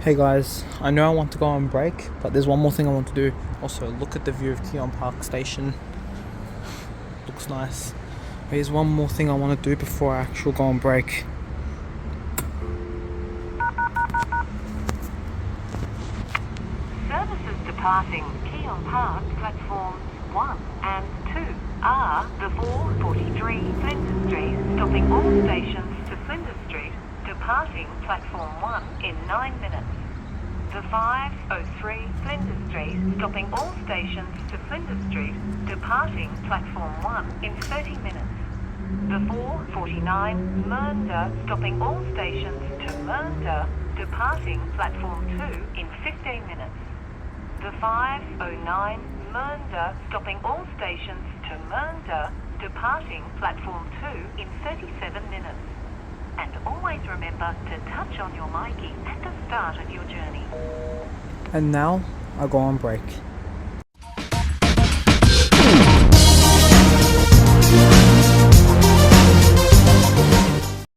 Hey guys, I know I want to go on break, but there's one more thing I want to do. Also, look at the view of Keon Park Station. Looks nice. Here's one more thing I want to do before I actually go on break. Services departing Keon Park platforms 1 and 2 are the 443 Flinders Street, stopping all stations to Flinders Street, departing platform 1 in 9 minutes. The 503 Flinders Street, stopping all stations to Flinders Street, departing platform 1 in 30 minutes. The 449 Mernda, stopping all stations to Mernda, departing platform 2 in 15 minutes. The 509 Mernda, stopping all stations to Mernda, departing platform 2 in 37 minutes. And always remember to touch on your myki at the start of your journey. And now I go on break.